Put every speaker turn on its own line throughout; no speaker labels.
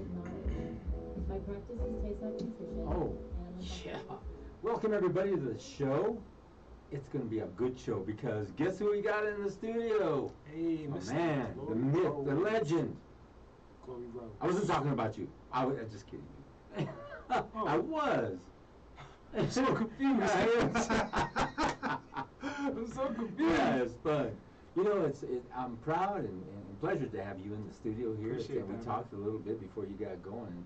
hypnotic. My practice is taste like nutrition.
Oh, yeah. Welcome everybody to the show. It's going to be a good show because guess who we got in the studio?
Hey,
oh,
Mr.
man,
Glory
the myth,
Rose.
the legend.
Glory Rose.
I wasn't talking about you. I'm just kidding you. I was.
I'm so confused. I'm so confused.
Yeah, it's fun. You know, I'm proud and pleasure to have you in the studio here.
Appreciate
We
that,
talked a little bit before you got going.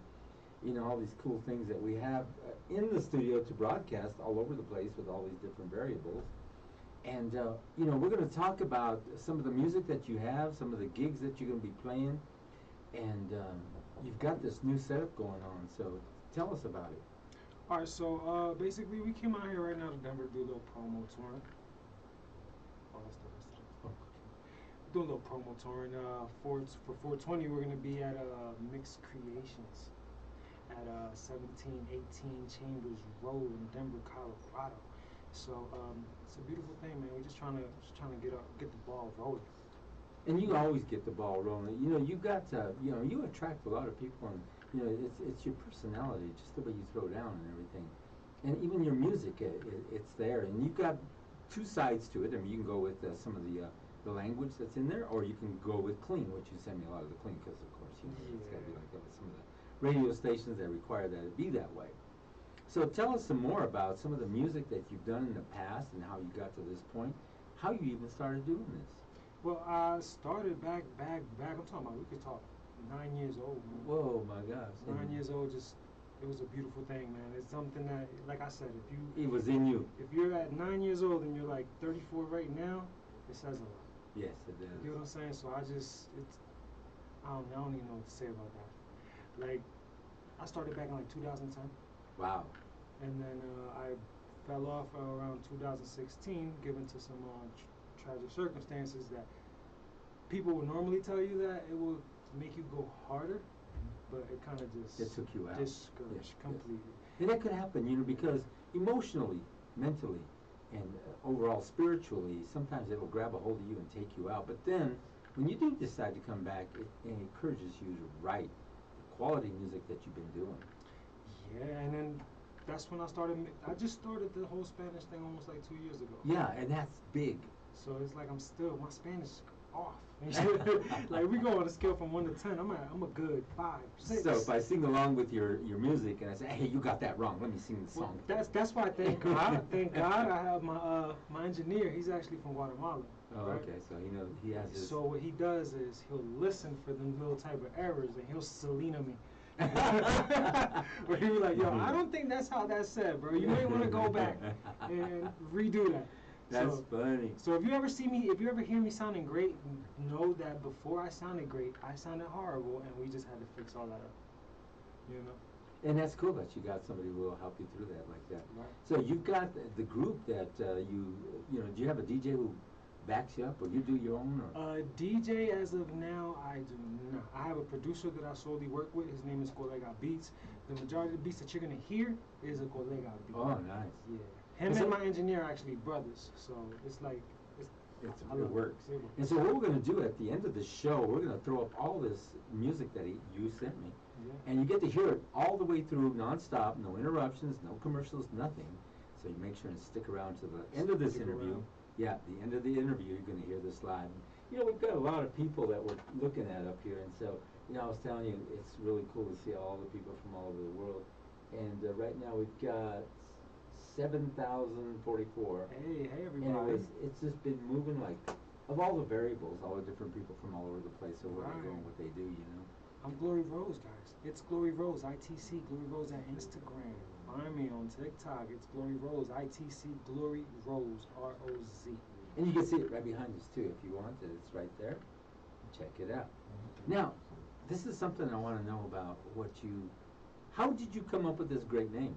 You know, all these cool things that we have in the studio to broadcast all over the place with all these different variables. And, you know, we're going to talk about some of the music that you have, some of the gigs that you're going to be playing. And you've got this new setup going on, so tell us about it.
All right, so basically we came out here right now to Denver to do a little promo touring. Oh, that's the rest of it. Do a little promo touring. For 420, we're going to be at Mixed Creations at 1718 Chambers Road in Denver, Colorado. So it's a beautiful thing, man. We're just trying to get the ball rolling.
And you always get the ball rolling. You know, you got you know, you attract a lot of people, and you know, it's your personality, just the way you throw down and everything, and even your music, it's there. And you've got two sides to it. I mean, you can go with some of the language that's in there, or you can go with clean, which you send me a lot of the clean, because of course, you know, it's got to be like that with some of the radio stations that require that it be that way. So tell us some more about some of the music that you've done in the past and how you got to this point, how you even started doing this.
Well, I started back. I'm talking about, we could talk 9 years old, man.
Whoa, my gosh.
9 years old, just, it was a beautiful thing, man. It's something that, like I said,
it was in you.
If you're at 9 years old and you're like 34 right now, it says a lot.
Yes, it does.
You know what I'm saying? So I don't even know what to say about that. Like, I started back in like 2010.
Wow.
And then I fell off around 2016, given to some tragic circumstances that people would normally tell you that it will make you go harder, but it kind of just
took you out.
Discouraged completely.
Yes. And that could happen, you know, because emotionally, mentally, and overall spiritually, sometimes it'll grab a hold of you and take you out. But then, when you do decide to come back, it encourages you to write the quality music that you've been doing.
Yeah, and then that's when I just started the whole Spanish thing almost like 2 years ago.
Yeah, and that's big.
So it's like my Spanish is off. Like we go on a scale from 1 to 10, I'm a good 5, 6.
So if I sing along with your music and I say, hey, you got that wrong, let me sing the song.
Well, that's why thank God I have my engineer. He's actually from Guatemala.
Oh,
right?
Okay, so he has his...
So what he does is he'll listen for them little type of errors and he'll Selena me. Where he be like, yo, I don't think that's how that's said, bro. You may want to go back and redo that.
That's funny.
So if you ever hear me sounding great, know that before I sounded great, I sounded horrible, and we just had to fix all that up. You know?
And that's cool that you got somebody who will help you through that like that.
Right.
So you've got the group that you know, do you have a DJ who backs you up, or you do your own? Or?
DJ, as of now, I do not. I have a producer that I solely work with. His name is Colega Beats. The majority of the beats that you're going to hear is a Colega beat.
Oh, nice.
Yeah. Him and my engineer are actually brothers, so it's like...
It works. And so what we're going to do at the end of the show, we're going to throw up all this music that you sent me.
Yeah.
And you get to hear it all the way through, non-stop, no interruptions, no commercials, nothing. So you make sure and stick around to the end of this interview. Yeah, the end of the interview, you're going to hear this live. You know, we've got a lot of people that we're looking at up here, and so, you know, I was telling you, it's really cool to see all the people from all over the world. And right now we've got 7,044.
Hey, everybody.
And it's just been moving like, of all the variables, all the different people from all over the place, so where they go and what they do, you know.
I'm Glory Rose, guys. It's Glory Rose, ITC, Glory Rose at Instagram. Find me on TikTok. It's Glory Rose, ITC, Glory Rose, R-O-Z.
And you can see it right behind us, too, if you want it. It's right there. Check it out. Now, this is something I want to know about how did you come up with this great name?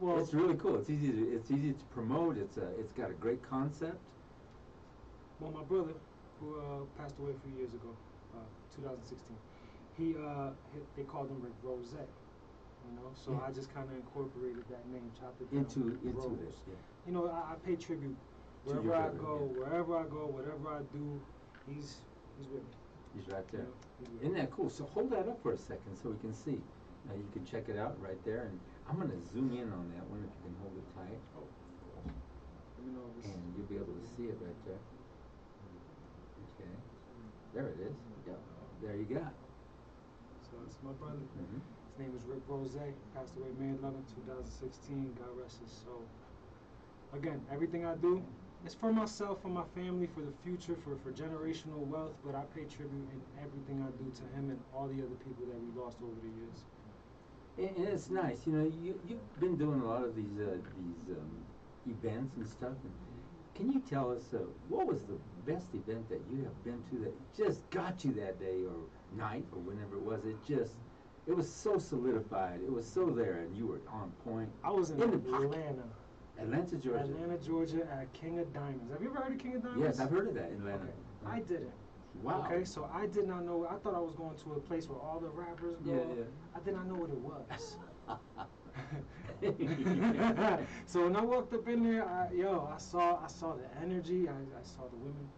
Well,
it's really cool. It's easy to promote. It's got a great concept.
Well, my brother, who passed away a few years ago, 2016, they called him Rick Rose. You know, so yeah. I just kind of incorporated that name, chopped it down
into
Rose.
this. Yeah.
You know, I pay tribute wherever I go, whatever I do. He's with me.
He's right there.
Yeah.
Isn't that cool? So hold that up for a second so we can see. You can check it out right there, and I'm gonna zoom in on that one if you can hold it tight,
Oh, let me know if this.
and you'll be able to see it right there. Okay, there it is. Yep, there you got.
So it's my brother.
Mm-hmm.
His name is Rick Rose. Passed away May 11th, 2016. God rest his soul. Again, everything I do is for myself, for my family, for the future, for generational wealth. But I pay tribute in everything I do to him and all the other people that we lost over the years.
And it's nice, you know. You've been doing a lot of these events and stuff. And can you tell us what was the best event that you have been to that just got you that day or night or whenever it was? It was so solidified. It was so there, and you were on point.
I was in
the pocket.
Atlanta,
Georgia.
Atlanta, Georgia, at King of Diamonds. Have you ever heard of King of Diamonds?
Yes, I've heard of that in Atlanta.
Okay. I didn't.
Wow.
Okay, so I did not know. I thought I was going to a place where all the rappers go.
Yeah.
I did not know what it was. So when I walked up in there, I saw the energy. I saw the women.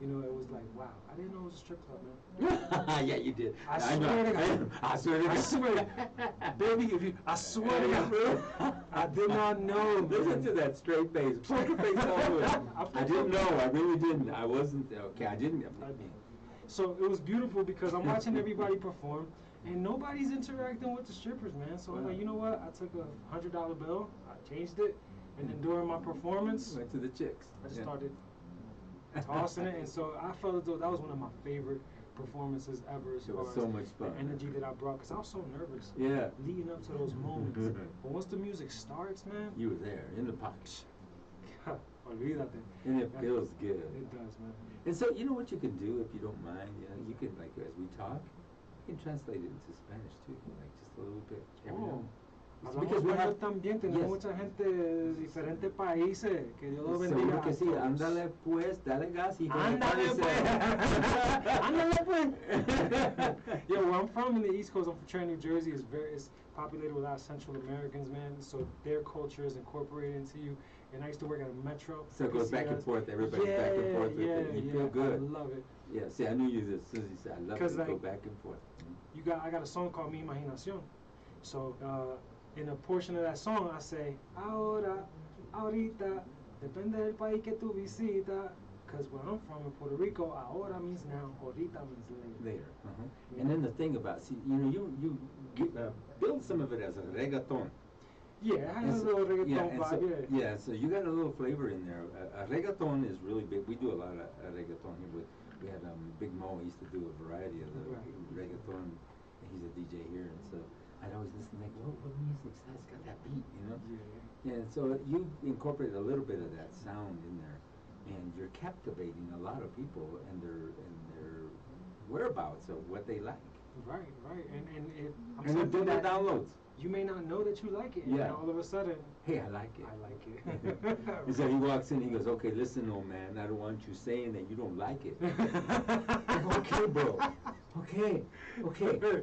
You know, it was like, wow. I didn't know it was a strip club, man.
Yeah, you did.
I swear to God.
I swear to God.
I swear, baby. I swear to God. I did not know.
Listen to that straight face, poker face all the way. I didn't know. I really didn't. I wasn't. Okay, I didn't.
So it was beautiful because I'm watching everybody perform, and nobody's interacting with the strippers, man. So I'm like, you know what? I took a $100 bill, I changed it, and then during my performance,
Went to the chicks.
I just started tossing it, and so I felt as though that was one of my favorite performances ever. As
It was
far
so
as
much fun.
the energy that I brought, because I was so nervous.
Yeah.
Leading up to those moments, but once the music starts, man,
You were there in the pocket.
olvídate.
And it feels good.
It does, man.
And so, you know what you can do if you don't mind? You know, you can, like, as we talk, you can translate it into Spanish too, like just a little bit. Every now and then.
Hablamos
Because we
español
have-
también, tenemos
yes.
mucha gente de diferentes países, que Dios los bendiga.
Seguro
a
que sí,
todos.
ándale pues, dale gas, hijo.
Ándale pues, ándale pues. Yo, where I'm from in the East Coast, I'm from Trenton, New Jersey. It's populated with a lot of Central Americans, man. So their culture is incorporated into you. And I used to work at a metro.
So it goes back and forth, everybody's back and forth with it. You feel good.
I love it.
Yeah, see, I knew you as soon as you said, I love
'Cause,
to go
like,
back and forth.
I got a song called Mi Imaginación. So in a portion of that song, I say, ahora, ahorita, depende del país que tú visitas. Because where I'm from in Puerto Rico, ahora means now, ahorita means later.
Later. And then the thing about, see, you know, you build some of it as a reggaeton.
Yeah, it has
And
a little reggaeton
and
vibe,
so,
yeah.
yeah, so you got a little flavor in there. Reggaeton is really big. We do a lot of reggaeton here. We had Big Mo. He used to do a variety of the reggaeton. And he's a DJ here, and so I'd always listen like, what music's that? It's got that beat, you know?
Yeah.
And so you incorporate a little bit of that sound in there, and you're captivating a lot of people and their whereabouts of what they like.
Right. And I'm
And they're
something
doing the
that
downloads.
you may not know that you like it. And
Yeah.
then all of a sudden,
Hey, I like it.
I like it.
He said he walks in, he goes, okay, listen, old man, I don't want you saying that you don't like it. Okay, bro. Okay.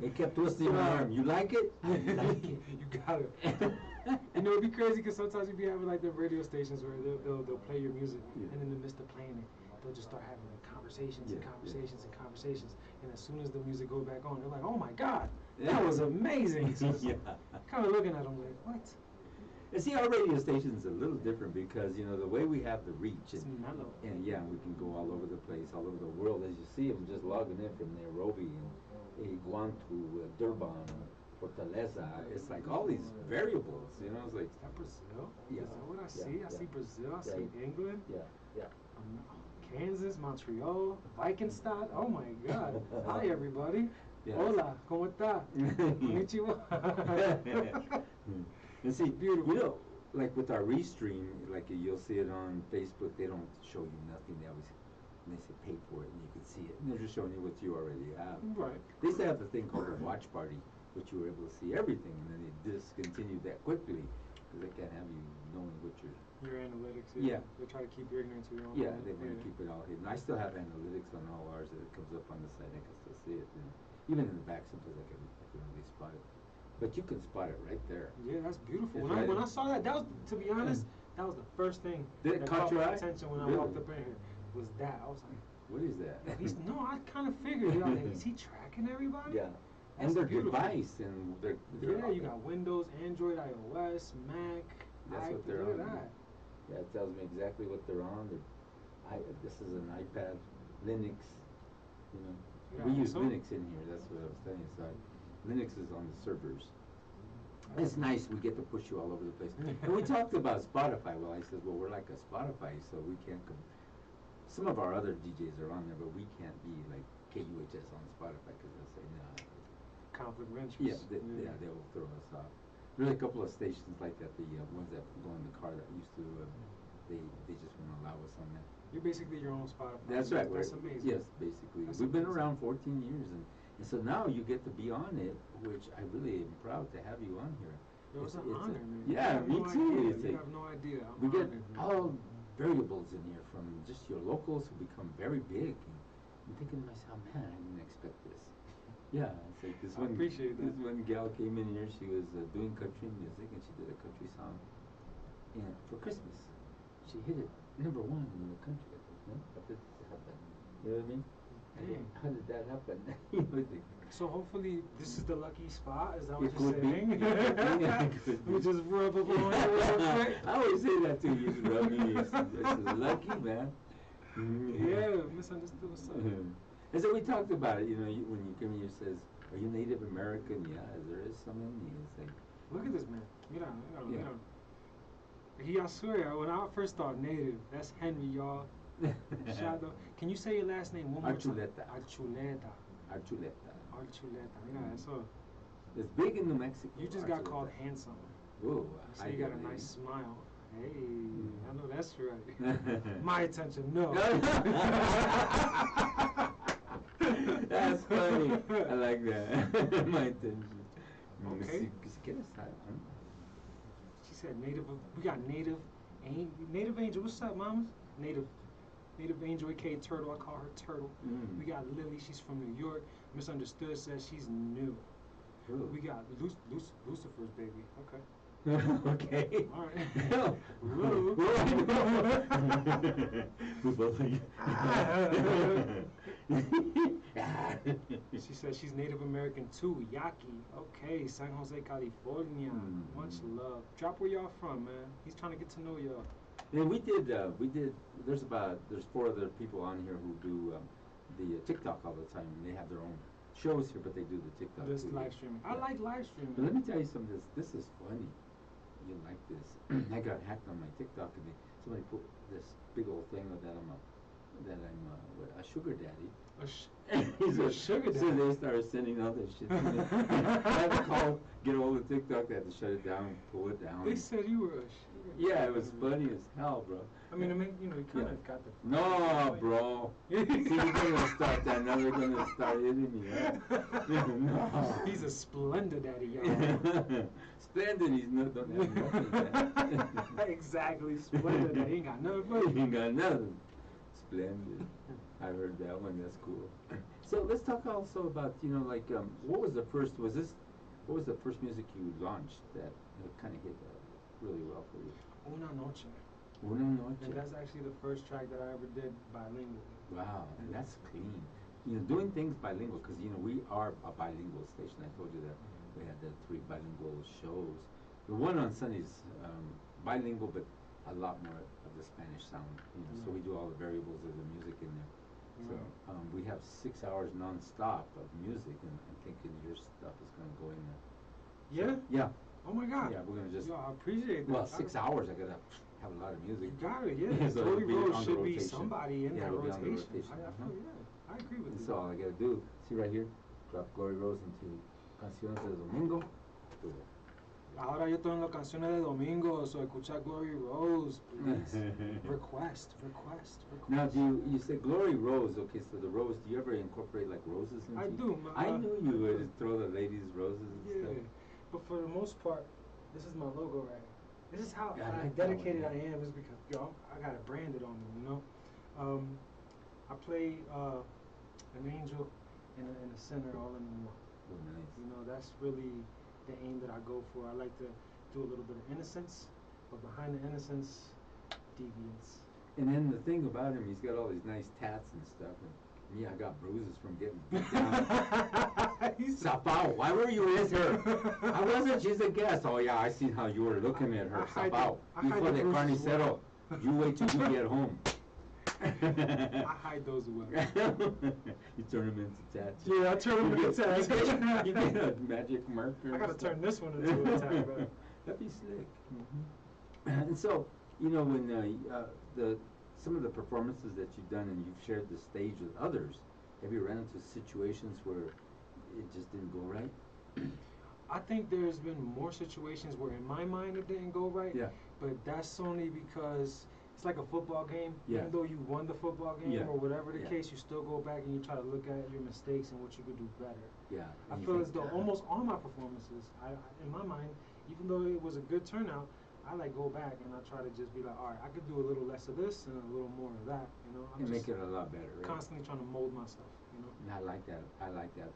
He kept twisting my arm. You like it? I like it.
You got it. You know, it'd be crazy because sometimes you be having like the radio stations where they'll play your music,
Yeah.
and in the midst of playing it, they'll just start having like conversations and
Yeah,
conversations and conversations. And as soon as the music goes back on, they're like, "Oh my God,
Yeah.
that was amazing!" So
Yeah.
kind of looking at them like, "What?"
And see, our radio station's a little different because, you know, the way we have the reach,
It's
and,
mellow.
and yeah, we can go all over the place, all over the world. As you see, I'm just logging in from Nairobi and Guantu, Durban, Fortaleza. It's like all these variables, you know, it's like,
Is that Brazil?
Yeah.
Is that what I
Yeah,
see? I
yeah.
see Brazil. I
Yeah.
see England.
yeah.
Kansas, Montreal, Vikingstad. Oh my God! Hi everybody.
Yes.
Hola, ¿cómo está? Konnichiwa.
And see,
Beautiful.
you know, like with our restream, like you'll see it on Facebook, they don't show you nothing. They say pay for it and you can see it. And they're just showing you what you already have.
Right.
They used to have the thing called the watch party, which you were able to see everything, and then they discontinued that quickly because they can't have you knowing what you're.
Your analytics.
Yeah.
They try to keep you ignorant to your own.
Yeah,
mind.
they want to keep it all hidden. I still have analytics on all ours that it comes up on the site. I can still see it. And even in the back, sometimes I can really spot it. But you can spot it right there.
Yeah, that's beautiful.
It's
When
right
I
in-
saw that was, to be honest, that was the first thing
Did it
that
caught
caught
your
my
eye?
attention when I
Really?
walked up in here. Was that I was like,
What is that?
No, I kind of figured. Like, is he tracking everybody?
Yeah. And
That's
their
beautiful.
device and their
Yeah, you got Windows, Android, iOS, Mac.
That's what they're
look
on.
at that.
Yeah, it tells me exactly what they're on. This is an iPad, Linux. You know,
Yeah,
we use
so-
Linux in here. That's what I was telling you. So Linux is on the servers. It's nice. We get to push you all over the place. And we talked about Spotify. Well, I said, well, we're like a Spotify, so we can't. Some of our other DJs are on there, but we can't be like KUHS on Spotify because they'll say no.
Conflict of interest.
Yeah, they will throw us off. There's a couple of stations like that. The ones that go in the car that used to, they just won't allow us on that.
You're basically your own Spotify.
That's right.
That's
we're-
amazing.
Yes, basically.
That's
We've been
amazing.
around 14 years, and so now you get to be on it, which I really am proud to have you on here.
Yo, it's an
a-
honor, man.
Yeah,
You have
me
no
too.
idea.
It's
You
like-
have no idea. I'm
we get
honored, man.
all variables in here from just your locals who become very big. And I'm thinking to myself, man, I didn't expect this. Yeah, it's like this
I
one.
appreciate that.
This one gal came in here. She was doing country music, and she did a country song. And for Christmas, she hit it #1 in the country. I thought, no, how did this happen? You know what I mean?
Dang.
How did that happen? You know, it's like,
So hopefully this is the lucky spot. Is that what
It
you're
could be.
saying?
It could be. It could
We
be.
just rub up on you real quick.
I always say that too. You just rub me. This is lucky, man.
Yeah, misunderstood. What's up?
And so we talked about it. You know, when you come here, says, "Are you Native American?" Yeah, there is some in me. It's like,
Look at this man. Mira,
Yeah.
mira. He, I swear, when I first thought native, that's Henry, y'all. Shadow. Can you say your last name one more
Archuleta.
time? Archuleta.
Archuleta.
Archuleta. Mira, eso.
It's big in New Mexico.
You just got
Archuleta.
called handsome.
Ooh,
So
I
you got
get
a
it.
nice smile. Hey, I know that's right. My attention, no.
That's funny. I like that. My attention.
Okay.
Get aside, huh?
She said native. We got native, native angel. What's up, mamas? Native angel, aka Turtle. I call her Turtle.
Mm.
We got Lily. She's from New York. Misunderstood says she's new.
Ooh.
We got Lucifer's baby. Okay.
Okay.
All right.
Whoa.
She says she's Native American too. Yaki. Okay. San Jose, California.
Mm.
Much love. Drop where y'all from, man. He's trying to get to know y'all.
And we did. There's 4 other people on here who do the TikTok all the time. They have their own shows here, but they do the TikTok.
This
too.
live streaming. I
Yeah.
like live streaming.
But let me tell you something. This is funny. You like this? I got hacked on my TikTok, and somebody put this big old thing that I'm a sugar daddy.
He's a sugar
So
daddy.
they started sending all this shit to me. I had to call, get all the TikTok. They had to shut it down, pull it down.
They said you were a sugar
Yeah,
daddy.
it was funny as hell, bro.
I mean, you kind
Yeah.
of got the.
No, bro. See, they're gonna start that. Now they're gonna start hitting me. Huh? No.
He's a splendid daddy, y'all.
Splendid. He's not. Don't have nothing. Man.
Exactly, splendid daddy. He ain't got nothing for
He
you.
ain't got nothing. Splendid. I heard that one. That's cool. So let's talk also about like what was the first music you launched that kind of hit really well for you?
Una noche.
Una Noche.
And that's actually the first track that I ever did bilingual.
Wow, and that's clean. Doing things bilingual because we are a bilingual station. I told you that we had the 3 bilingual shows. The one on Sundays bilingual, but a lot more of the Spanish sound. So we do all the variables of the music in there. So we have 6 hours non-stop of music, and I'm thinking your stuff is going to go in there.
Yeah?
Yeah.
Oh my God.
Yeah, we're going to just.
Yo, I appreciate that.
Well, 6 hours. I gotta have a lot of music.
You got it, yeah.
So
Glory
it'll be
Road
on the
should be
rotation.
somebody in
Yeah,
that
it'll be on the
rotation.
rotation.
I feel, yeah. I agree with
And
you.
so all I gotta do, see right here, drop Glory Rose into Canciones de Domingo. Do it.
Ahora yo estoy en las canciones de domingo, so escucha Glory Rose, please. request.
Now, you say Glory Rose? Okay, so the rose. Do you ever incorporate like roses into?
I do.
I knew you would throw the ladies roses and
Yeah,
stuff.
but for the most part, this is my logo right here. This is how
Yeah, I like that
dedicated
one.
I am, is because I got it branded on me, I play an angel and a sinner all in one.
Oh, nice.
That's really the aim that I go for. I like to do a little bit of innocence, but behind the innocence, deviance.
And then the thing about him, he's got all these nice tats and stuff, and me, I got bruises from getting beat down. Sapao, why were you with her? I wasn't, she's a guest. Oh yeah, I see how you were looking at her. Sapao, you for the carnicero. You wait till you get home.
I hide those well.
You turn them into tats.
Yeah, I turn them into tats.
You get a magic marker.
I gotta turn this one into a tat, bro.
That'd be slick. And so, you know, when some of the performances that you've done and you've shared the stage with others, have you run into situations where it just didn't go right?
I think there's been more situations where in my mind it didn't go right.
Yeah.
But that's only because it's like a football game.
Yeah.
Even though you won the football game
Yeah.
or whatever the
Yeah.
case, you still go back and you try to look at your mistakes and what you could do better.
Yeah.
I
and you
feel
think,
as though almost all my performances, in my mind, even though it was a good turnout, I like go back and I try to just be like, all right, I could do a little less of this and a little more of that. You know, I'm
and
just
make it a lot better, right?
constantly trying to mold myself. You know.
And I like that. I like that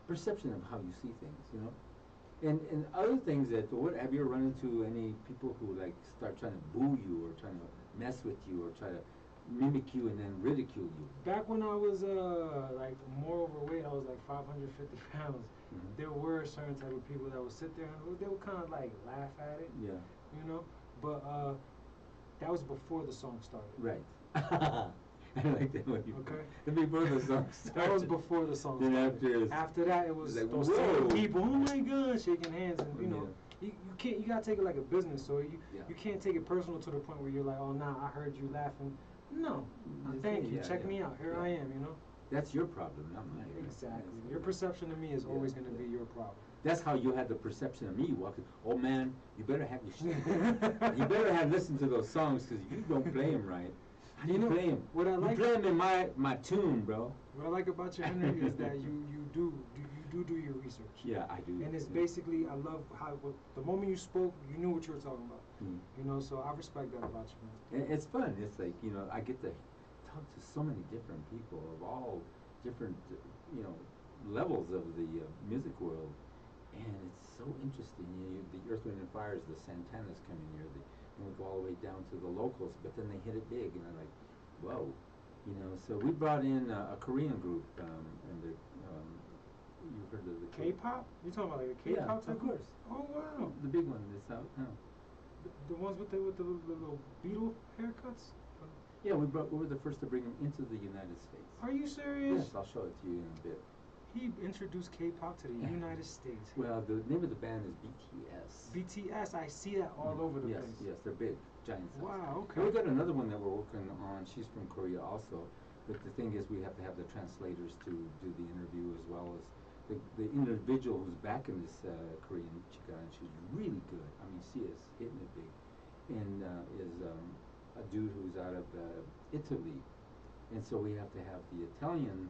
perception of how you see things, you know. And other things that, what have you ever run into any people who like start trying to boo you or trying to mess with you or try to mimic you and then ridicule you?
Back when I was like more overweight, I was like 550 pounds.
Mhm.
There were certain type of people that would sit there and they would kind of like laugh at it,
Yeah.
you know. But that was before the song started.
Right. I like that when you.
Okay.
Before the song started.
That was before the song
Then
started. After that, it was
like,
those
whoa.
same people. Oh my God, shaking hands and you know.
Yeah.
You can't. You gotta take it like a business. So
Yeah.
you can't take it personal to the point where you're like, oh nah, I heard you laughing. No,
Just
thank
say,
you.
yeah,
Check
yeah.
me out. Here
Yeah.
I am. You know.
That's your problem, not mine.
Exactly.
That's-
Your perception of me is
Yeah,
always going to
yeah.
be your problem.
That's how you had the perception of me walking. Oh man, you better have your shit. You better have listened to those songs because you don't play them right. How do you play them?
What I like,
you play them in my tune, bro.
what I like about you, Henry, is that you do your research.
Yeah, I do.
And it's
yeah.
basically, I love how the moment you spoke, you knew what you were talking about.
Mm.
You know, so I respect that about you, man.
It's fun. It's like, you know, I get to talk to so many different people of all different, you know, levels of the music world, and it's so interesting. The Earth, Wind and Fires, the Santanas come in here, and we go all the way down to the locals, but then they hit it big, and I'm like, whoa, you know. So we brought in a Korean group, and you heard of the
K-pop? You talking about like a
Yeah,
K-pop type?
of course.
Oh wow.
The big one that's out now.
The ones with the little beetle haircuts.
Yeah, we were the first to bring them into the United States.
Are you serious?
Yes, I'll show it to you in a bit.
He introduced K-pop to the United States.
Well, the name of the band is BTS.
BTS, I see that all over the
yes,
place.
Yes, they're big, giant size.
Wow, okay.
And we got another one that we're working on. She's from Korea also. But the thing is, we have to have the translators to do the interview as well as the individual who's back in this Korean chica, and she's really good. I mean, she is hitting it big. And is a dude who's out of Italy. And so we have to have the Italian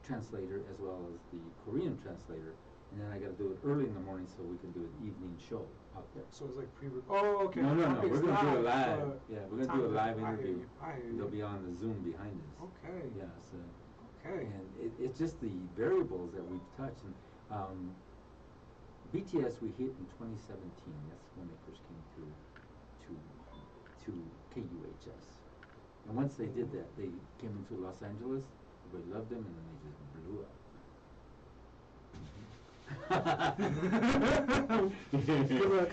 translator as well as the Korean translator. And then I got to do it early in the morning so we can do an evening show out there.
So it's like pre-recorded. Oh, okay.
No,
It's
we're going to do it
live,
live. Yeah, we're going to do a live interview.
I hear you.
They'll be on the Zoom behind us.
Okay.
Yeah, so.
Okay.
And it's just the variables that we've touched. And BTS we hit in 2017. That's when they first came through to KUHS. And once they did that, they came into Los Angeles. Everybody loved them, and then they just blew up.
Good luck.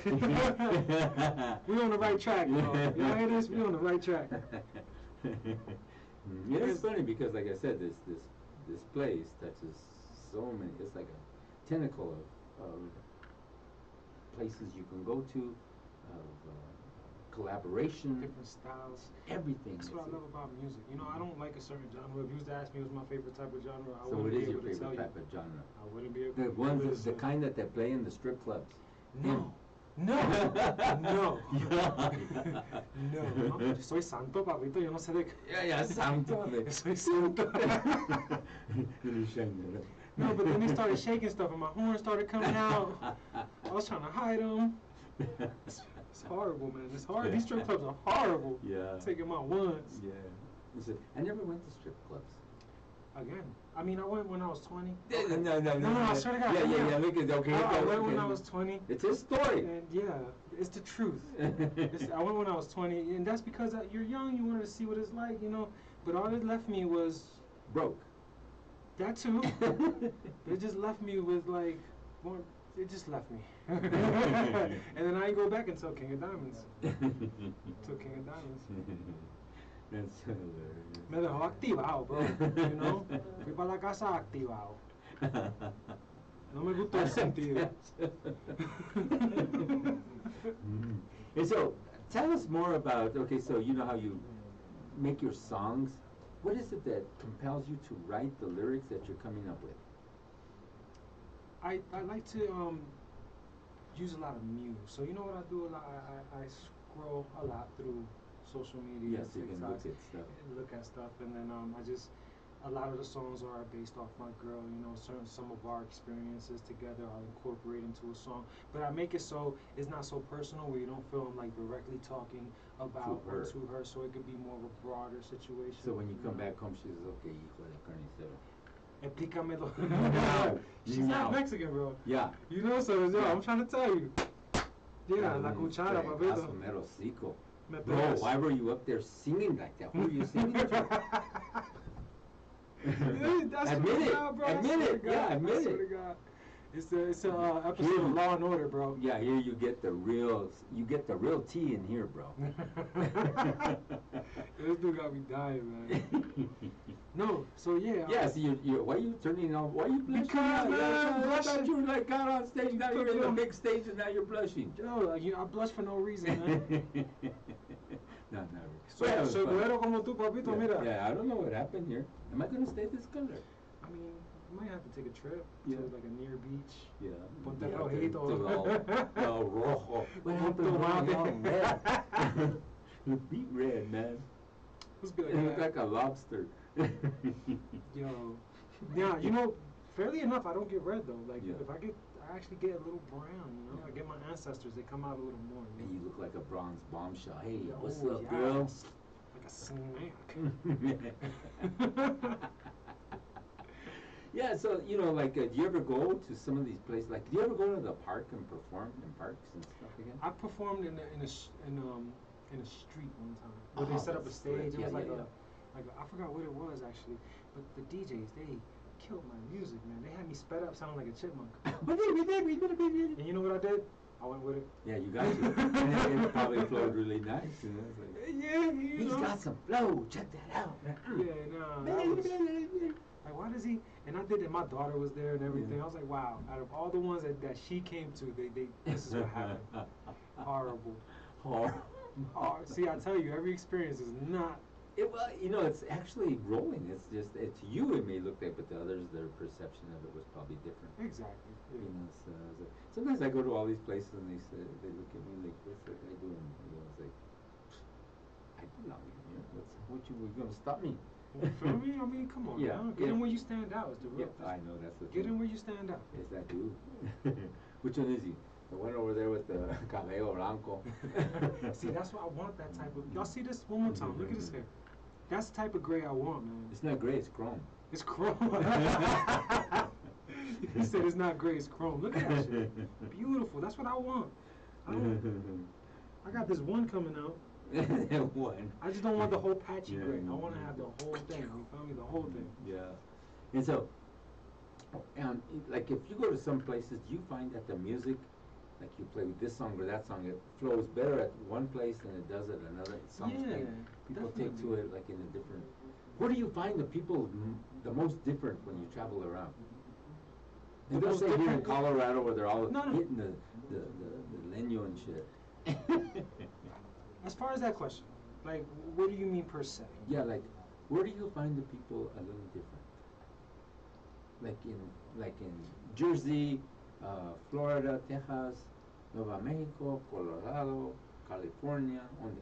We on the right track, y'all. Y'all hear this? We on the right track.
It is funny because, like I said, this place touches so many. It's like a tentacle of places you can go to, of collaboration,
Different styles.
everything.
That's what I love about music. You know, I don't like a certain genre. If you was to ask me what's my favorite type of genre, I
So
wouldn't
what
be
is your
able to tell
favorite
you.
type of genre?
I wouldn't be able
The
to
ones, the kind that they play in the strip clubs.
No. No. No. No. Soy santo, papito. Yo no sé de qué.
Yeah, santo.
Soy santo. No, but then they started shaking stuff and my horn started coming out. I was trying to hide them. It's horrible, man. It's hard. These strip clubs are horrible.
Yeah.
Take them out once.
Yeah. Listen, I never went to strip clubs.
Again, I mean, I went when I was 20.
No,
No, I swear to God.
Yeah. Look at okay.
I went
okay.
when I was 20.
It's his story.
And yeah, it's the truth. I went when I was 20, and that's because you're young. You wanted to see what it's like, you know. But all it left me was
Broke.
that too. It just left me with like, more, it just left me. And then I ain't go back until King of Diamonds. Until King of Diamonds.
That's hilarious.
Me dejó activado, bro. You know, fui para la casa activado. No me gustó el sentido.
And so, tell us more about, okay, so you know how you make your songs. What is it that compels you to write the lyrics that you're coming up with?
I like to use a lot of muse. So you know what I do a lot? I scroll a lot through social media,
Yes, you can look
TikToks,
at stuff.
and look at stuff, and then a lot of the songs are based off my girl. You know, some of our experiences together are incorporated into a song. But I make it so it's not so personal, where you don't feel I'm like directly talking about
To her.
or to her. So it could be more of a broader situation.
So when you come
know?
back home, she says, okay, hijo de carnicero.
Explícamelo.
Now.
She's not Mexican, bro.
Yeah.
You know, so
Yeah.
I'm trying to tell you. Yeah, la cuchara, papito.
Mero cico.
Me
Bro,
pegas.
why were you up there singing like that? Who were you singing to?
That's
Admit it.
God, bro.
Admit
I swear
it.
to
Yeah,
God.
admit
I swear
it.
to God. It's a episode of Law and Order, bro.
Yeah, here you get the real tea in here, bro.
This dude got me dying, man. No, so yeah.
Yeah, so you why are you turning off? Why are you blushing?
Because, man, I'm
I thought
blushing.
you like got on stage, now you're in the big stage and now you're blushing.
Yo, I blush for no reason, man.
No, not
So,
really.
soy güero como tú, papito, mira.
Yeah, I don't know what happened here. Am I gonna stay this color?
I mean, you might have to take a trip
Yeah.
to like a near beach.
Yeah.
Ponte
Yeah,
rojito.
all rojo. What happened when you're all red? You beat red, man.
Let's be
You look
like
like a lobster.
Yo, yeah, you know, fairly enough, I don't get red though. Like,
Yeah.
if I actually get a little brown, you know. I get my ancestors, they come out a little more.
And you look like a bronze bombshell. Hey,
Yeah,
what's
oh,
up,
yes.
girl?
Like a snack.
Yeah, so do you ever go to some of these places? Like, do you ever go to the park and perform in parks and stuff again?
I performed in a street one time where
Oh,
they set up a
that's
stage.
great.
It was
Yeah,
I forgot what it was actually, but the DJs they killed my music, man. They had me sped up, sounding like a chipmunk. And you know what I did? I went with it.
Yeah, you got to. And it probably flowed really nice. You know, it's like,
Yeah, you
he's
know.
got some flow. Check that out.
Yeah, no. That was, like, why does he? And I did it. My daughter was there and everything.
Yeah.
I was like, wow. Out of all the ones that she came to, this is what happened. Horrible.
Horrible.
See, I tell you, every experience is not.
Well, it's actually growing. It's you it may look like, but the others, their perception of it was probably different.
Exactly. Yeah.
So sometimes I go to all these places and they look at me like, what's that guy doing? It's like, I belong here. What you gonna stop me?
You feel me? I mean, come on,
Yeah,
now. Get
yeah.
in where you stand out. Is the real.
Yeah, I know that's the
Get
thing.
in where you stand out.
Yes, I do. Which one is he? The one over there with the cabello blanco.
See, that's why I want that type of. Y'all see this one more time? Look at this hair. That's the type of gray I want, man.
It's not gray, it's chrome.
It's chrome. He said it's not gray, it's chrome. Look at that shit. Beautiful. That's what I want. I got this one coming out.
One.
I just don't want the whole patchy
Yeah.
gray. I want to have the whole thing. You feel me? The whole thing.
Yeah. And so, like if you go to some places, do you find that the music, like you play with this song or that song, it flows better at one place than it does at another? Songs
Yeah,
people take to
definitely.
it like in a different. Where do you find the people the most different when you travel around?
The
And don't
most
say here in
different-
Colorado where they're all
No, no.
hitting the leño and shit.
As far as that question, like, what do you mean per se?
Yeah, like, where do you find the people a little different? Like in Jersey, Florida, Texas, Nueva Mexico, Colorado, California, onde?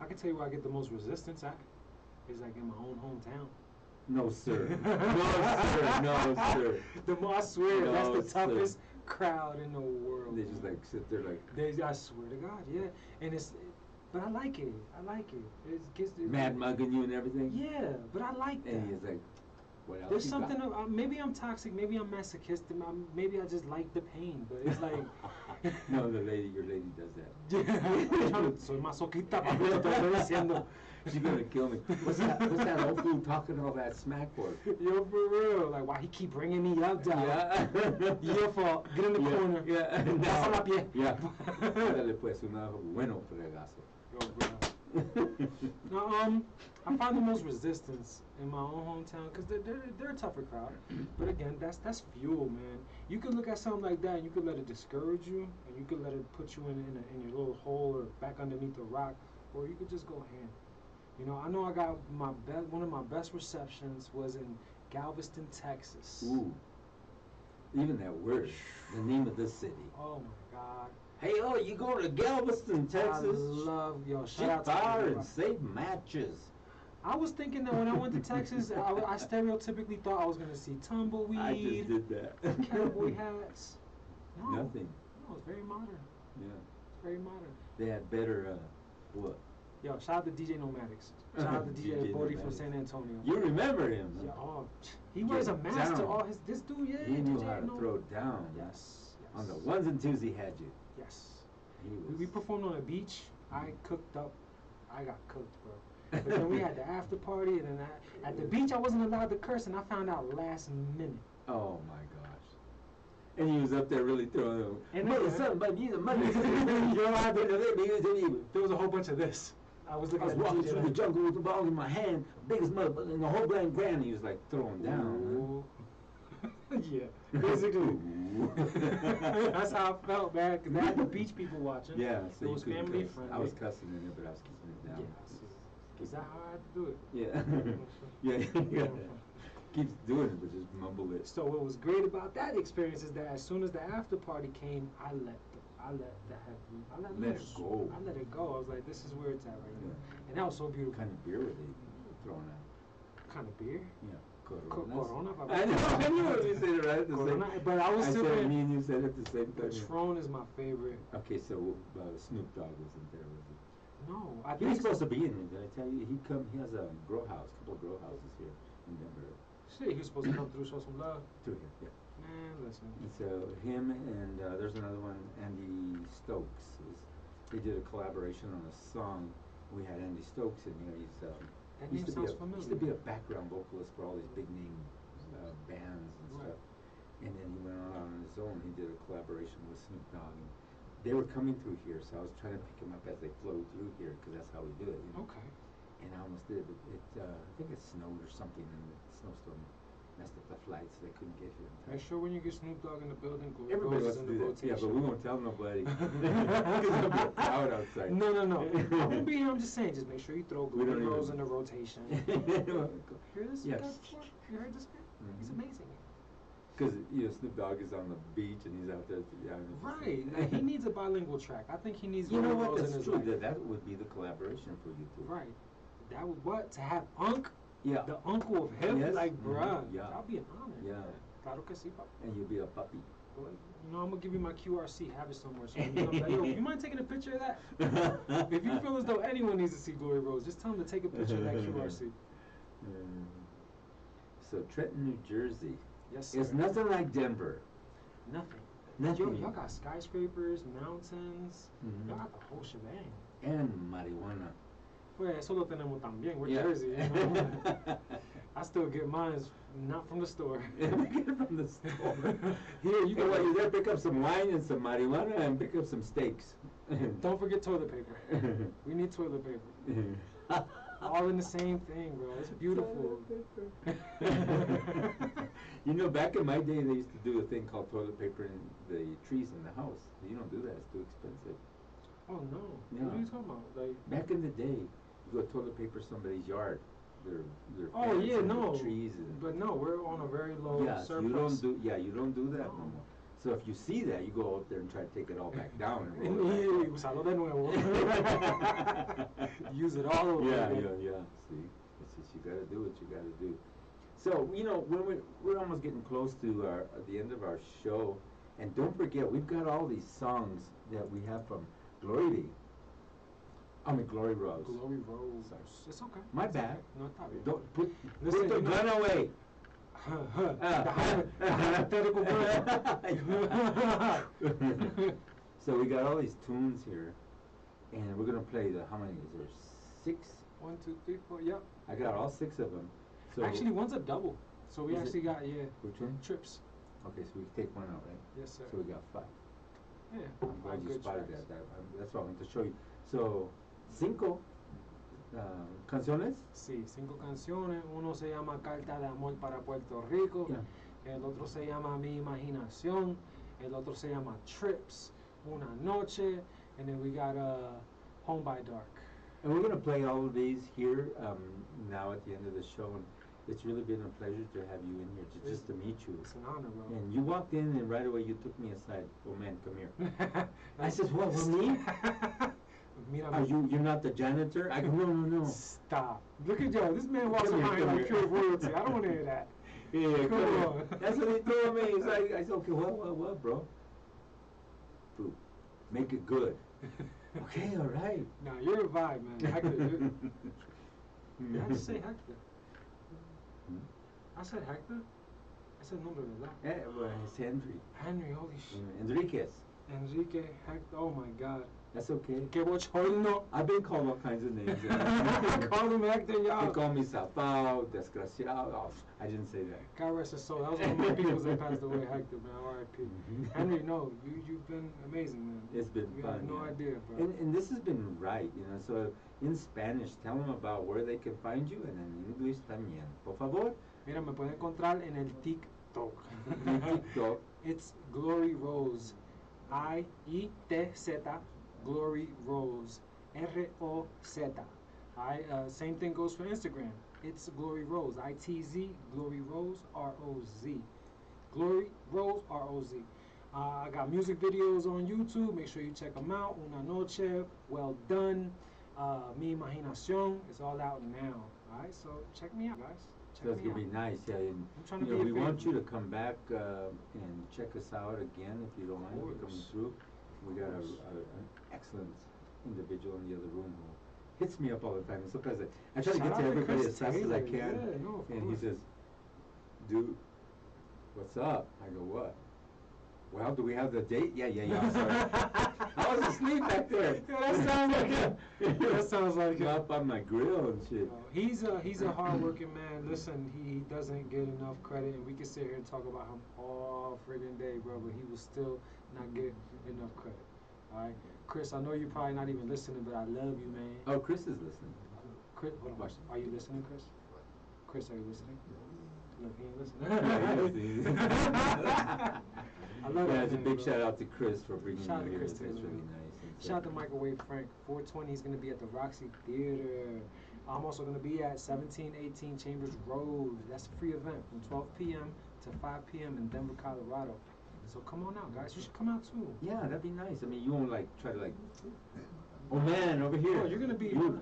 I can tell you where I get the most resistance at. Is like in my own hometown.
No, sir. No, sir. No, sir.
I swear,
No,
that's the
sir.
toughest crowd in the world.
They just like sit there like.
I swear to God, yeah. And But I like it. It gets
Mad mugging you and everything.
Yeah, but I like that.
And he's like, what else?
There's
you
something.
got?
Maybe I'm toxic. Maybe I'm masochistic. Maybe I just like the pain. But it's like.
No, your lady does that.
Soy masoquista, papi, te estoy diciendo.
She's gonna kill me. What's that old fool talking all that smack for?
Yo, for real. Like, why he keep bringing me up, dog?
Yeah.
Your fault. Get in the corner.
Yeah.
Pasa la pie.
Yeah. Dale pues una bueno fregazo.
Yo, bro. Now, I find the most resistance in my own hometown because they're a tougher crowd. But again, that's fuel, man. You could look at something like that and you could let it discourage you, and you could let it put you in your little hole or back underneath a rock, or you could just go ham. You know, I know I got one of my best receptions was in Galveston, Texas.
Ooh. Even that word, the name of the city.
Oh my God.
Hey, oh, you go to Galveston, Texas?
I love, shout
Shit
out to
fire
everybody.
and save matches.
I was thinking that when I went to Texas, I stereotypically thought I was going to see tumbleweed,
I just did that.
cowboy hats. No.
Nothing.
No, it's very modern.
Yeah.
It's very modern.
They had better, what?
Yo, shout out to DJ Nomadics. Shout out to DJ
DJ
Bodie from
Nomadics.
San Antonio.
You remember him?
Yeah,
Huh?
oh, he wears a mask to
down.
all this dude, yeah.
He knew
DJ
how to
Nom-
throw it down.
Yes.
On the ones and twos, he had you.
Yes.
He was.
We performed on a beach. I cooked up. I got cooked, bro. But then we had the after party, and then at the beach I wasn't allowed to curse, and I found out last minute.
Oh my gosh. And he was up there really throwing them.
And
Mother,
then-
son, but you know what happened to them?
There was a whole bunch of this. I was
I
looking
was
at the
walking
DJ
through the
like,
jungle with the ball in my hand, biggest motherfucker, and the whole damn grand, he was like throwing down.
Ooh. Yeah, basically.
Ooh.
That's how I felt, man. Cause they had the beach people watching.
Yeah, so
It
you
was
couldn't
family
cuss.
friendly.
I was cussing in there, but I was keeping it down.
Yeah. Is that how I had to do it?
Yeah. yeah. Keeps doing it, but just mumble it.
So what was great about that experience is that as soon as the after party came, I let
Let it go.
I let it go. I was like, this is where it's at right now,
Yeah.
and that was so beautiful.
What kind of beer were they throwing out?
Kind of beer?
Yeah.
Corona.
I knew you said it right at the
Corona,
same
but I was
I
still
said
in-
me and you said it at the same time.
Patron is my favorite.
Okay, so Snoop Dogg wasn't there, was he?
No, I
He was
think
supposed to be in it, did I tell you? He has a grow house, couple of grow houses here in Denver.
shit, he was supposed to come through, show some love.
Through here, yeah.
Man, listen.
And so him and there's another one, Andy Stokes. They did a collaboration on a song. We had Andy Stokes in here.
That
He
name
used to be
sounds familiar.
He used to be a background vocalist for all these big name bands and
Right.
stuff. And then he went on his own. He did a collaboration with Snoop Dogg. And they were coming through here, so I was trying to pick them up as they flowed through here because that's how we do it. You know?
Okay.
And I almost did, but I think it snowed or something, and the snowstorm messed up the flights. So they couldn't get here in time.
Make sure when you get Snoop Dogg in the building, go
Everybody
goes
wants to
in the
do that. Yeah, but
rotation.
we won't tell nobody. Because there'll be a crowd outside.
No. I won't be here. I'm just saying, just make sure you throw
We don't
Gluten Rose
even-
in the rotation. Hear this
Yes.
guy before? You heard this guy? He's
Mhm.
amazing.
Because Snoop Dogg is on the beach and he's out there. Yeah, and it's just
Right. Like, he needs a bilingual track. I think he needs
You know
Gluten
what?
Rose in
That's
his
true.
life.
That would be the collaboration for you two.
Right. That would what? To have Unc,
Yeah.
the uncle of hip,
Yes.
like,
Mhm.
bruh,
Yeah.
that'd be an honor.
Yeah.
Claro que sí, papi.
And you'll be a puppy.
Well, you know, I'm gonna give you my QRC, have it somewhere. So when you come back, yo, you mind taking a picture of that? If you feel as though anyone needs to see Glory Rose, just tell them to take a picture of that QRC.
So Trenton, New Jersey.
Yes, sir.
It's nothing like Denver.
Nothing.
Nothing.
Yo, y'all got skyscrapers, mountains.
Mhm.
Y'all got the whole shebang.
And marijuana.
Well, eso lo tenemos también. We're
Yeah.
Jersey. You know? I still get mine not from the store.
Get it from the store.
Here, you
Hey,
go.
while you're there, pick up some wine and some marijuana and pick up some steaks.
Don't forget toilet paper. We need toilet paper. All in the same thing, bro. It's beautiful.
You know, back in my day, they used to do a thing called toilet paper in the trees in the house. You don't do that; it's too expensive.
Oh no!
Yeah.
What are you talking about? Like,
Back in the day, you go toilet paper somebody's yard. Their
oh
fence
yeah,
and their
no.
trees and
But no, we're on a very low
yeah, so
surface.
you don't do that no
No.
more. So if you see that, you go out there and try to take it all back down. And
Y
roll it
usarlo de nuevo.
back.
Use it all over
Yeah,
again.
yeah. See, it's just you got to do what you got to do. So when we're almost getting close to the end of our show, and don't forget we've got all these songs that we have from Glory. I mean, Glory Rose.
Glory Rose.
Sorry.
It's okay.
My
It's
bad.
okay. No, está bien.
Don't put
Listen,
the
you know-
gun away.
The hypothetical
So we got all these tunes here, and we're gonna play the, how many is there? 6?
1, 2, 3, 4. Yep.
I got all 6 of them. So
Actually, one's a double. So we
Is it?
actually got
which one?
trips.
Okay, so we can take one out, right?
Yes, sir.
So we got 5.
Yeah.
I'm
all
glad you
good
spotted
tracks.
that. That's what I wanted to show you. So, 5 canciones.
Sí, 5 canciones. Uno se llama Carta de Amor para Puerto Rico.
Yeah.
El otro se llama Mi Imaginación. El otro se llama Trips. Una Noche. And then we got Home by Dark.
And we're gonna play all of these here now at the end of the show. And it's really been a pleasure to have you in here, just to meet you.
It's an honor, bro.
And you walked in and right away you took me aside. Oh man, come here. I said, what, me?
Mira,
You're not the janitor? I go, no.
Stop. Look at Joe. This man walks
Come here,
around here
come
like
here.
pure royalty. I don't want to hear that.
Yeah,
Come
here.
on.
That's what he told me. He's like, I said, okay, what, bro? Boo. Make it good. Okay, all right.
Nah, you're a vibe, man. Hector, How'd you say Hector?
Hmm?
I said Hector? I said nombre, ¿verdad?
Well, it's Henry.
Henry, holy shit.
Enriquez.
Enrique, Hector, oh my god.
That's okay.
Que bochorno.
I've been called all kinds of names.
Call him Hector,
They
y'all.
call me Zafao, Desgraciado. Oh, I didn't say that.
God rest his soul. That was one of my peoples that passed away, Hector, man. R.I.P. Henry, no, you've been amazing, man.
It's been
You
fun.
have no
yeah.
idea, bro.
And this has been right, So in Spanish, tell them about where they can find you, and in English también. Por favor.
Mira, me pueden encontrar en el TikTok.
TikTok.
It's Glory Rose. I-E-T-Z. Glory Rose. R-O-Z. Same thing goes for Instagram. It's Glory Rose. I-T-Z. Glory Rose. R-O-Z. Glory Rose. R-O-Z. I got music videos on YouTube. Make sure you check them out. Una Noche. Well Done. Mi Imaginación. It's all out now. Alright, so check me out, guys.
So it's
Check me
gonna be
out.
nice, yeah. And
I'm trying to
we
be a
want
favorite.
you to come back and check us out again if you don't mind
course.
coming through. We got
course.
an excellent individual in the other room who hits me up all the time. I'm so pleasant. I try to
Shout
get
out
to
to
everybody
Chris
as fast as I
Taylor.
can.
Yeah, no, of
And he
course.
says, dude, what's up? I go, what? Well, do we have the date? Yeah, I'm sorry. I was asleep back there.
Yeah, that sounds like it. That sounds like it.
Up on my grill and shit.
He's a hard-working man. Listen, he doesn't get enough credit, and we can sit here and talk about him all friggin' day, bro, but he will still not get enough credit. All right, Chris, I know you're probably not even listening, but I love you, man.
Oh, Chris is listening.
Chris, hold on. Are you listening, Chris? Chris, are you listening? No, he ain't
Yeah,
listening.
he is.
I love
Yeah,
that
it's a
man,
big
bro.
shout out to Chris for bringing
Shout out
me
to
here.
Chris
It's
Taylor.
really nice. And
Shout out to Microwave Frank. 420 is going to be at the Roxy Theater. I'm also going to be at 1718 Chambers Road. That's a free event from 12 p.m. to 5 p.m. in Denver, Colorado. So come on out, guys. You should come out too.
Yeah, that'd be nice. I mean, you won't try to oh man, over here.
Oh, you're going to be...
You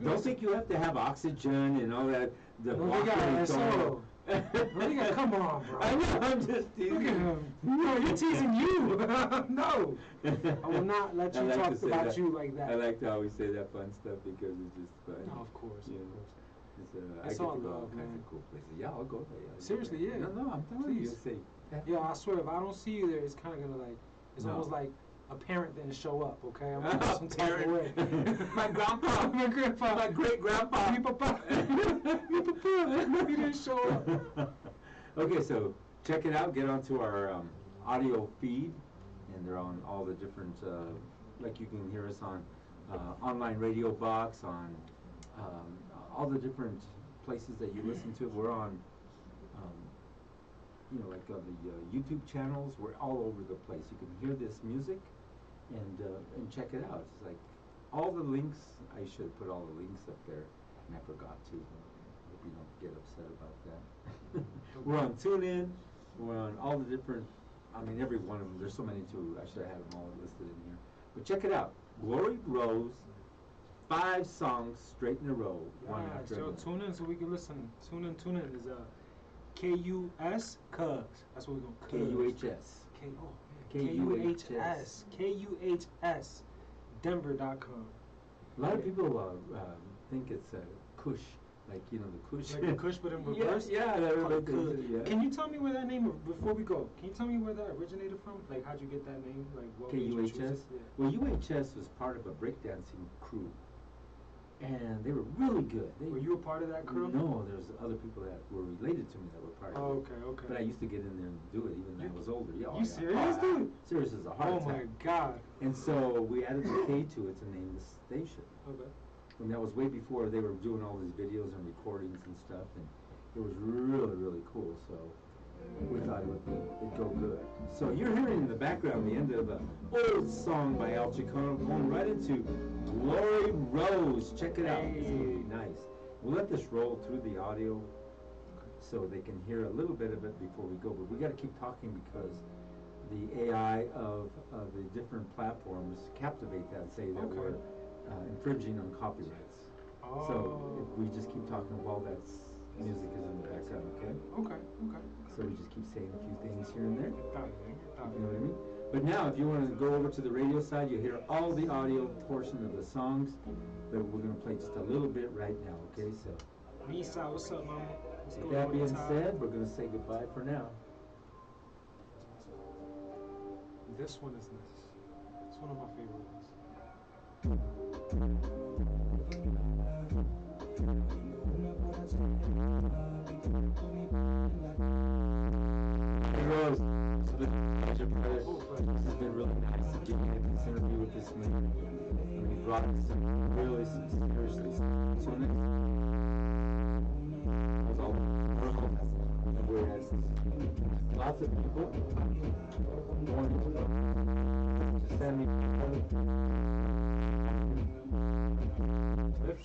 don't think you have to have oxygen and all that. The
No
walking
diga
and
eso.
going.
No diga, come on, bro.
I know, I'm just teasing.
Look at him. No, you're teasing you. No. I will not let you
I like
talk
to say
about
that.
you like that.
I like to always say that fun stuff because it's just fun.
No, of course,
You
of
know,
course.
I
It's
get
all
to go all
love,
kinds
man.
of cool places. Yeah, I'll go there. Yeah,
Seriously, yeah.
No, I'm telling you,
Please.
it's safe.
Yeah, I swear, if I don't see you there, it's kind of going to it's
No.
almost like a parent didn't show up, okay? I'm gonna some type of way.
My grandpa.
My grandpa.
My great grandpa.
Mi papa. Mi papa. He didn't show up.
Okay, so check it out. Get onto our audio feed, and they're on all the different, like you can hear us on online radio box, on all the different places that you listen to. We're on, like on the YouTube channels. We're all over the place. You can hear this music and check it out. It's like all the links. I should put all the links up there, and I forgot to. Hope you don't get upset about that. We're on TuneIn. We're on all the different. I mean, every one of them. There's so many too. I should have had them all listed in here. But check it out. Glory Rose. 5 songs straight in a row. One
Yeah,
after
so
another.
tune in so we can listen. Tune in is KUHS, KUHS. That's what we're going to
KUHS.
KUHS. KUHS. Denver.com.
A lot of people think it's KUHS, like the KUHS.
Like the KUHS, but in reverse.
Yeah, yeah.
Can you tell me where that name? Before we go, can you tell me where that originated from? Like, how'd you get that name? Like, what made you choose it?
KUHS.
Yeah.
Well, UHS was part of a breakdancing crew, and they were really good.
Were you a part of that crew?
No, there's other people that were related to me that were part of it.
Oh, okay, okay.
But I used to get in there and do it even when I was older. Yeah,
You serious, dude?
Serious as a heart
Oh
attack.
my God.
And so we added the K to it to name the station.
Okay.
And that was way before they were doing all these videos and recordings and stuff, and it was really, really cool. So we thought it'd go good. So you're hearing in the background the end of an old song by Al Chicano, going right into Glory Rose. Check it out. It's gonna be nice. We'll let this roll through the audio so they can hear a little bit of it before we go. But we got to keep talking because the AI of the different platforms captivate that, say that
Okay.
we're infringing on copyrights.
Oh.
So if we just keep talking while that music is in the background, okay?
Okay.
So we just keep saying a few things here and there.
Get that, man. Get that.
You know what I mean? But now, if you want to go over to the radio side, you'll hear all the audio portion of the songs, but we're going to play just a little bit right now, okay? So,
Misa, what's up, mama? What's
with
going
that
on
being
inside?
said, we're going to say goodbye for now.
This one is nice. It's one of my favorite ones.
Hey, Rose, it's been a pleasure, brother. This has been really nice to get this interview with this man. He brought us some seriously to it. With all the world, whereas lots of people going to San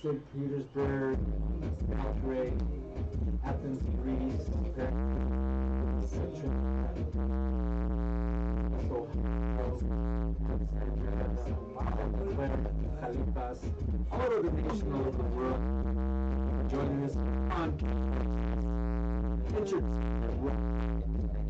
St. Petersburg, Belgrade, Athens, Greece, Paris, Khalipas, all over the nation, all over the world, joining us on Introducing